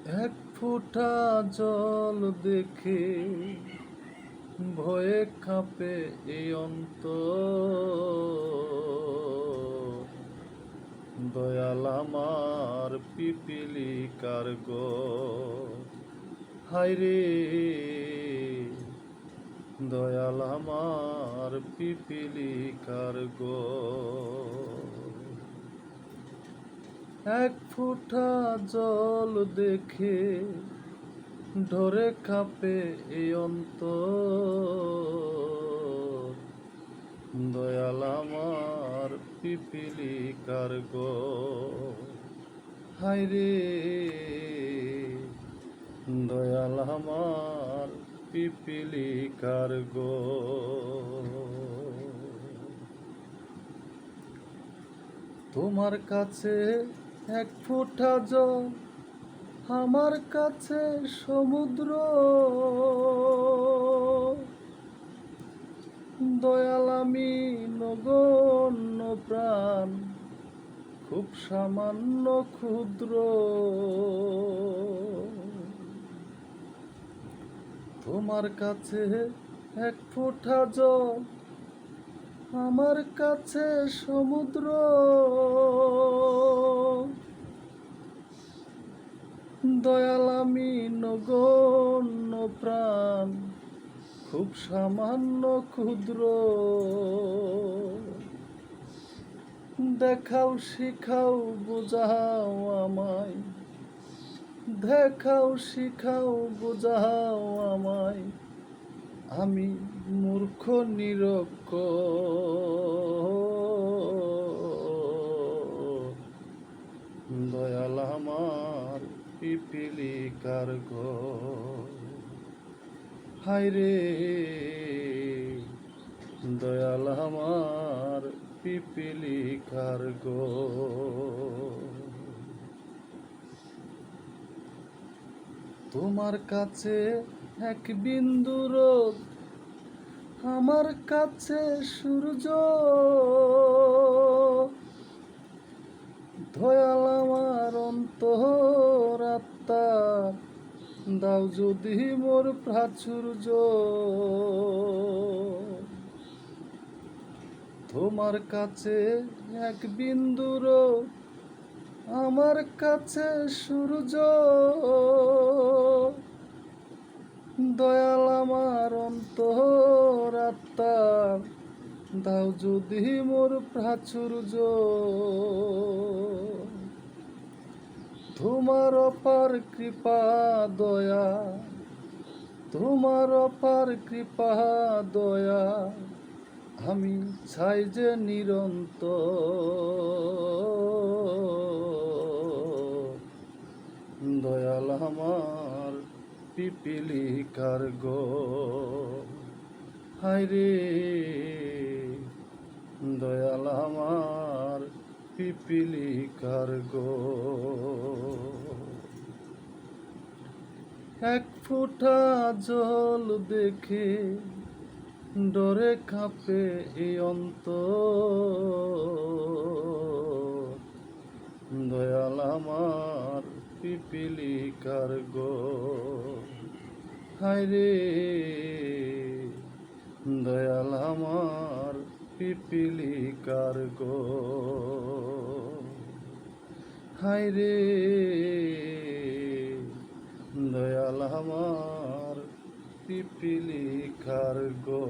এক ফোঁটা জল দেখে ভয়ে কাঁপে এই অন্তর। দয়াল আমার পিপিলিকার গো, হায়রে দয়াল আমার পিপিলিকার গো। এক ফোঁটা জল দেখে ঢরে কাঁপে এই অন্তর। দয়াল আমার পিপিলিকার গো, হায়রে দয়াল আমার পিপিলিকার গো। তোমার কাছে এক ফোঁটা জল, আমার কাছে সমুদ্র। দয়াল আমি নগণ্য প্রাণ, খুব সামান্য ক্ষুদ্র। তোমার কাছে এক ফোঁটা জল, আমার কাছে সমুদ্র। দয়াল আমি নগণ্য প্রাণ, খুব সামান্য ক্ষুদ্র। দেখাও শিখাও বুঝাও আমায়, দেখাও শিখাও বুঝাও আমায়, আমি মূর্খ নিরক্ষর। দয়াল আমার পিপিলিকার গো, হায়রে দয়াল আমার পিপিলিকার গো। তোমার কাছে এক বিন্দু রোদ, আমার কাছে সূর্য। দয়াল আমার অন্তর আত্মা, দাও যদি মোর প্রাচুর্য। তোমার কাছে এক বিন্দু রোদ, আমার কাছে সূর্য। দয়াল আমার অন্তর আত্মা, দাও যদি মোর প্রাচুর্য। তোমার অপার কৃপা দয়া, তোমার অপার কৃপা দয়া, আমি চাই যে নিরন্তর। দয়াল আমার পিপিলিকার গো, হায়রে দয়াল আমার পিপিলিকার গো। এক ফোঁটা জল দেখে ডরে কাঁপে এই অন্তর। দয়াল আমার পিপিলিকার গো, হায়রে দয়াল আমার পিপিলিকার গো, হায়রে দয়াল আমার পিপিলিকার গো।